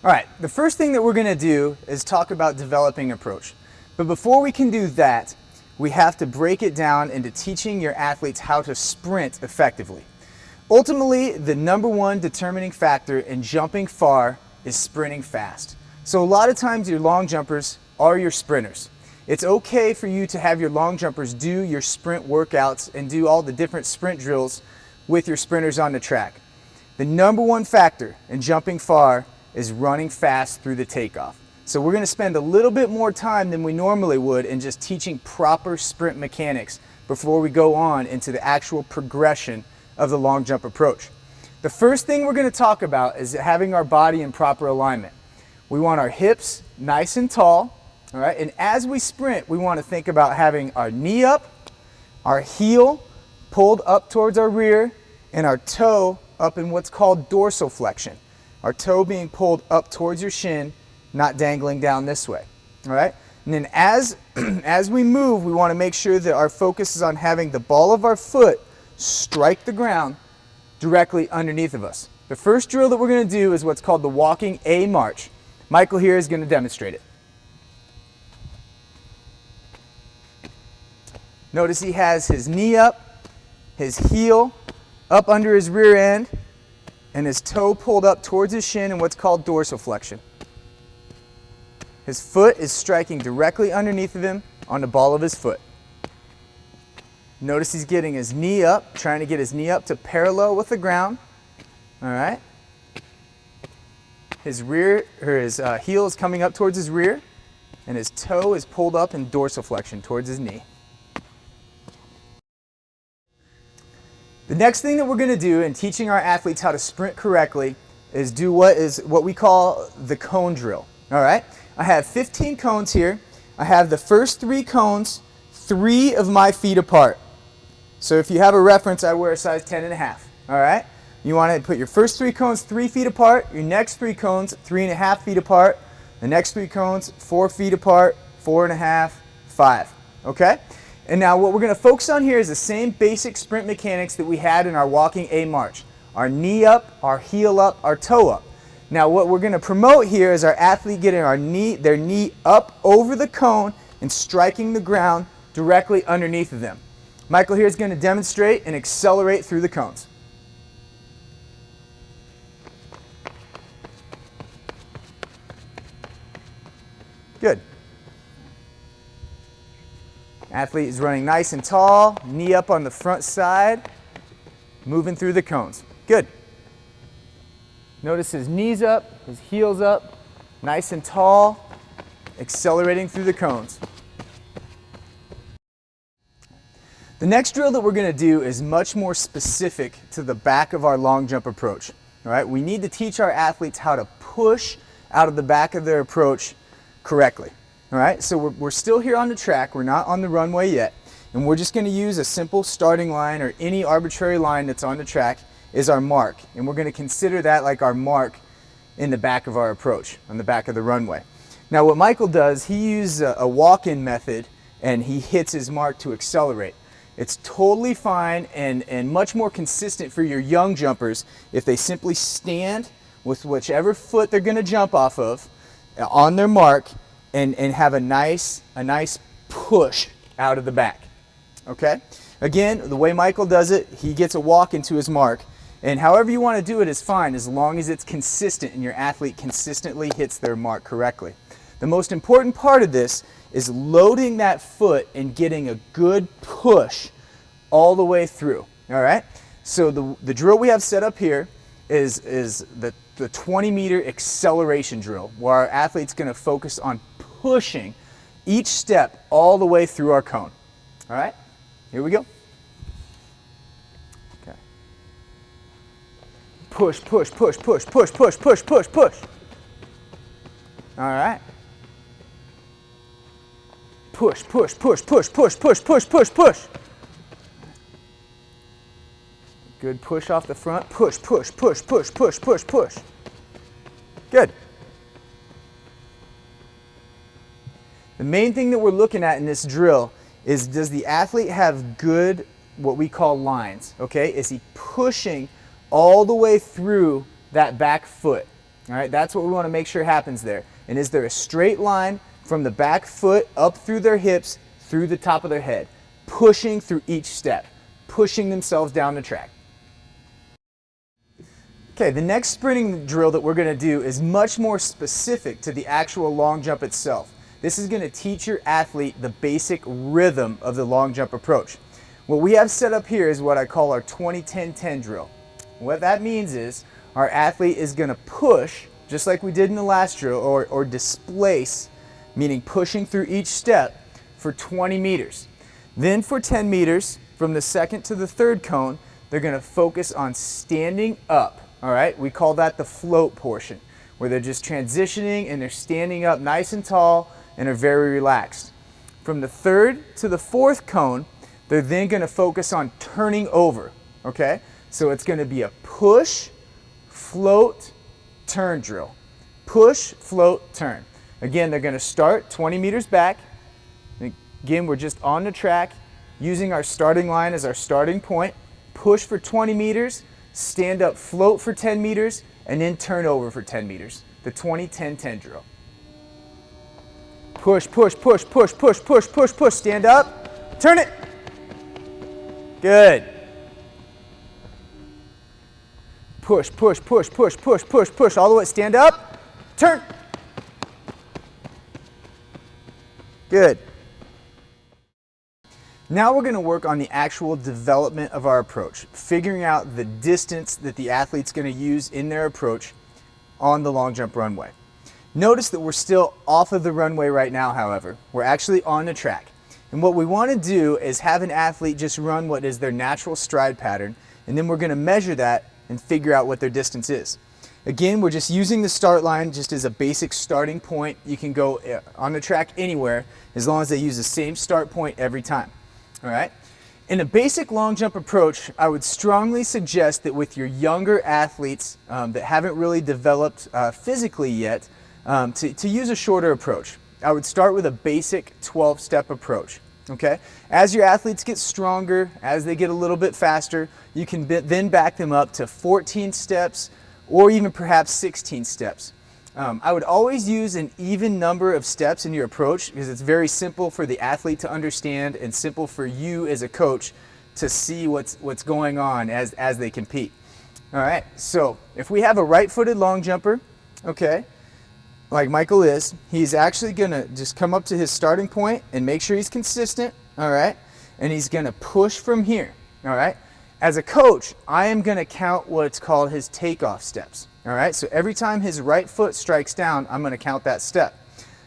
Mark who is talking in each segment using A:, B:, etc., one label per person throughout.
A: All right, the first thing that we're going to do is talk about developing approach. But before we can do that, we have to break it down into teaching your athletes how to sprint effectively. Ultimately, the number one determining factor in jumping far is sprinting fast. So a lot of times your long jumpers are your sprinters. It's okay for you to have your long jumpers do your sprint workouts and do all the different sprint drills with your sprinters on the track. The number one factor in jumping far is running fast through the takeoff. So we're going to spend a little bit more time than we normally would in just teaching proper sprint mechanics before we go on into the actual progression of the long jump approach. The first thing we're going to talk about is having our body in proper alignment. We want our hips nice and tall, all right? And as we sprint, we want to think about having our knee up, our heel pulled up towards our rear, and our toe up in what's called dorsiflexion. Our toe being pulled up towards your shin, not dangling down this way, all right? And then as we move, we want to make sure that our focus is on having the ball of our foot strike the ground directly underneath of us. The first drill that we're going to do is what's called the walking A march. Michael here is going to demonstrate it. Notice he has his knee up, his heel up under his rear end, and his toe pulled up towards his shin in what's called dorsiflexion. His foot is striking directly underneath of him on the ball of his foot. Notice he's getting his knee up, trying to get his knee up to parallel with the ground. All right. His heel is coming up towards his rear, and his toe is pulled up in dorsiflexion towards his knee. The next thing that we're going to do in teaching our athletes how to sprint correctly is do what we call the cone drill. All right? I have 15 cones here. I have the first 3 cones 3 of my feet apart. So if you have a reference, I wear a size 10.5. All right? You want to put your first 3 cones 3 feet apart, your next 3 cones 3.5 feet apart, the next 3 cones 4 feet apart, 4.5, 5. Okay? And now what we're going to focus on here is the same basic sprint mechanics that we had in our walking A march. Our knee up, our heel up, our toe up. Now what we're going to promote here is our athlete getting their knee up over the cone and striking the ground directly underneath of them. Michael here is going to demonstrate and accelerate through the cones. Good. Athlete is running nice and tall, knee up on the front side, moving through the cones. Good. Notice his knees up, his heels up, nice and tall, accelerating through the cones. The next drill that we're going to do is much more specific to the back of our long jump approach. All right? We need to teach our athletes how to push out of the back of their approach correctly. All right, so we're still here on the track. We're not on the runway yet. And we're just going to use a simple starting line or any arbitrary line that's on the track is our mark. And we're going to consider that like our mark in the back of our approach, on the back of the runway. Now what Michael does, he uses a walk-in method and he hits his mark to accelerate. It's totally fine and much more consistent for your young jumpers if they simply stand with whichever foot they're going to jump off of on their mark and have a nice push out of the back. Okay? Again, the way Michael does it, he gets a walk into his mark. And however you want to do it is fine as long as it's consistent and your athlete consistently hits their mark correctly. The most important part of this is loading that foot and getting a good push all the way through. All right? So the drill we have set up here is the 20-meter acceleration drill, where our athlete's going to focus on pushing each step all the way through our cone. All right? Here we go. Okay. Push, push, push, push, push, push, push, push, push. All right. Push, push, push, push, push, push, push, push, push. Good push off the front. Push, push, push, push, push, push, push. Good. The main thing that we're looking at in this drill is, does the athlete have good, what we call lines, okay? Is he pushing all the way through that back foot, All right, that's what we want to make sure happens there. And is there a straight line from the back foot up through their hips, through the top of their head, pushing through each step, pushing themselves down the track. Okay, the next sprinting drill that we're going to do is much more specific to the actual long jump itself. This is going to teach your athlete the basic rhythm of the long jump approach. What we have set up here is what I call our 20-10-10 drill. What that means is our athlete is going to push, just like we did in the last drill, or displace, meaning pushing through each step for 20 meters. Then for 10 meters, from the second to the third cone, they're going to focus on standing up. All right, we call that the float portion, where they're just transitioning and they're standing up nice and tall and are very relaxed. From the third to the fourth cone, they're then going to focus on turning over. Okay, so it's going to be a push, float, turn drill. Push, float, turn. Again, they're going to start 20 meters back. Again, we're just on the track, using our starting line as our starting point. Push for 20 meters, stand up, float for 10 meters, and then turn over for 10 meters. The 20-10-10 drill. Push, push, push, push, push, push, push, push. Stand up, turn it. Good. Push, push, push, push, push, push, push. All the way, stand up, turn. Good. Now we're going to work on the actual development of our approach, figuring out the distance that the athlete's going to use in their approach on the long jump runway. Notice that we're still off of the runway right now, however. We're actually on the track. And what we want to do is have an athlete just run what is their natural stride pattern, and then we're going to measure that and figure out what their distance is. Again, we're just using the start line just as a basic starting point. You can go on the track anywhere as long as they use the same start point every time. All right. In a basic long jump approach, I would strongly suggest that with your younger athletes that haven't really developed physically yet, to use a shorter approach. I would start with a basic 12-step approach. Okay. As your athletes get stronger, as they get a little bit faster, you can then back them up to 14 steps or even perhaps 16 steps. I would always use an even number of steps in your approach because it's very simple for the athlete to understand and simple for you as a coach to see what's going on as they compete. All right, so if we have a right-footed long jumper, okay, like Michael is, he's actually gonna just come up to his starting point and make sure he's consistent, all right, and he's gonna push from here, all right. As a coach, I am gonna count what's called his takeoff steps. All right, so every time his right foot strikes down, I'm going to count that step.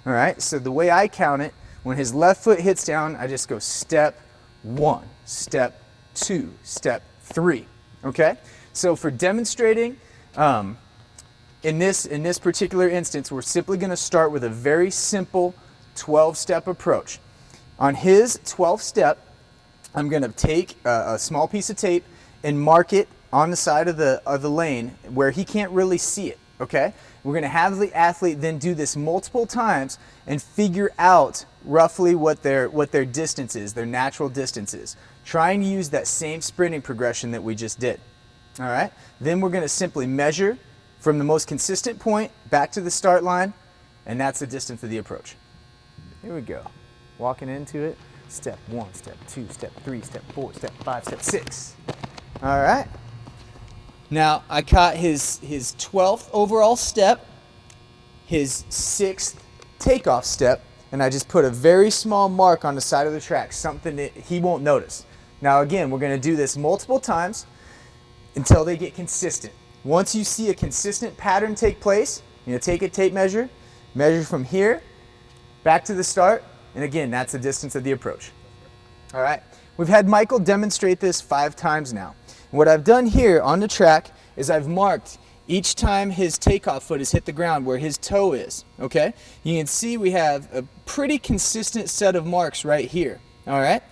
A: All right, so the way I count it, when his left foot hits down, I just go step 1, step 2, step 3. Okay, so for demonstrating, in this particular instance, we're simply going to start with a very simple 12-step approach. On his 12th step, I'm going to take a small piece of tape and mark it on the side of the lane where he can't really see it, okay? We're going to have the athlete then do this multiple times and figure out roughly what their distance is, their natural distance is, trying to use that same sprinting progression that we just did, all right? Then we're going to simply measure from the most consistent point back to the start line, and that's the distance of the approach. Here we go. Walking into it, step 1, step 2, step 3, step 4, step 5, step 6. All right. Now, I caught his 12th overall step, his 6th takeoff step, and I just put a very small mark on the side of the track, something that he won't notice. Now, again, we're going to do this multiple times until they get consistent. Once you see a consistent pattern take place, you're going to take a tape measure, measure from here, back to the start, and again, that's the distance of the approach. All right. We've had Michael demonstrate this 5 times now. What I've done here on the track is I've marked each time his takeoff foot has hit the ground where his toe is, okay? You can see we have a pretty consistent set of marks right here, all right?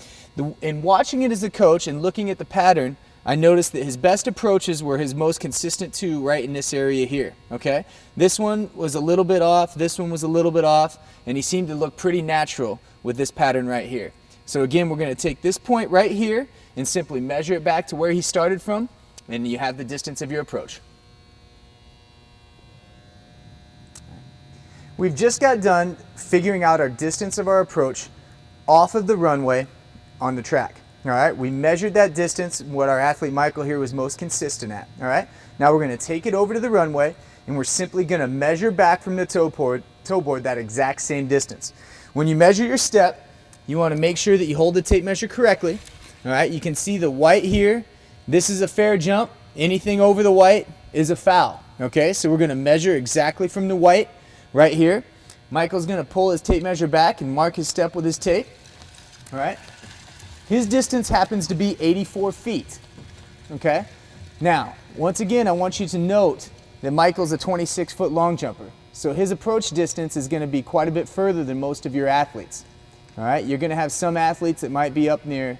A: In watching it as a coach and looking at the pattern, I noticed that his best approaches were his most consistent 2 right in this area here, okay? This one was a little bit off, this one was a little bit off, and he seemed to look pretty natural with this pattern right here. So again, we're going to take this point right here and simply measure it back to where he started from, and you have the distance of your approach. We've just got done figuring out our distance of our approach off of the runway on the track. All right, we measured that distance, what our athlete Michael here was most consistent at. All right, now we're going to take it over to the runway and we're simply going to measure back from the toe board that exact same distance. When you measure your step, you want to make sure that you hold the tape measure correctly. All right, you can see the white here. This is a fair jump. Anything over the white is a foul. Okay, so we're going to measure exactly from the white right here. Michael's going to pull his tape measure back and mark his step with his tape. All right. His distance happens to be 84 feet. Okay. Now, once again, I want you to note that Michael's a 26-foot long jumper. So his approach distance is going to be quite a bit further than most of your athletes. All right. You're going to have some athletes that might be up near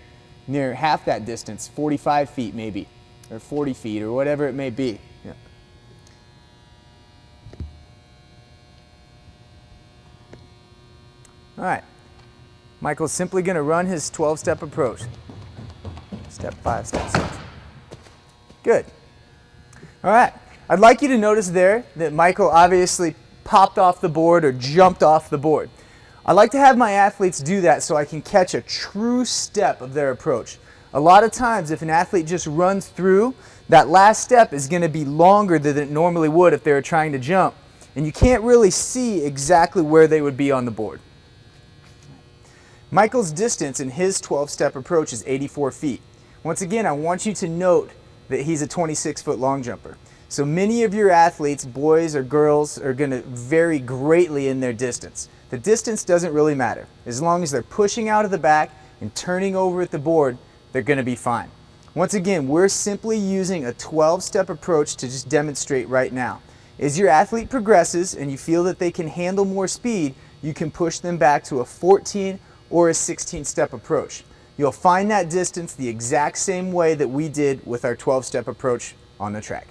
A: half that distance, 45 feet maybe, or 40 feet, or whatever it may be. Yeah. All right. Michael's simply going to run his 12-step approach. Step 5, step 6. Good. All right. I'd like you to notice there that Michael obviously popped off the board or jumped off the board. I like to have my athletes do that so I can catch a true step of their approach. A lot of times if an athlete just runs through, that last step is going to be longer than it normally would if they were trying to jump. And you can't really see exactly where they would be on the board. Michael's distance in his 12-step approach is 84 feet. Once again, I want you to note that he's a 26-foot long jumper. So many of your athletes, boys or girls, are going to vary greatly in their distance. The distance doesn't really matter. As long as they're pushing out of the back and turning over at the board, they're going to be fine. Once again, we're simply using a 12-step approach to just demonstrate right now. As your athlete progresses and you feel that they can handle more speed, you can push them back to a 14 or a 16-step approach. You'll find that distance the exact same way that we did with our 12-step approach on the track.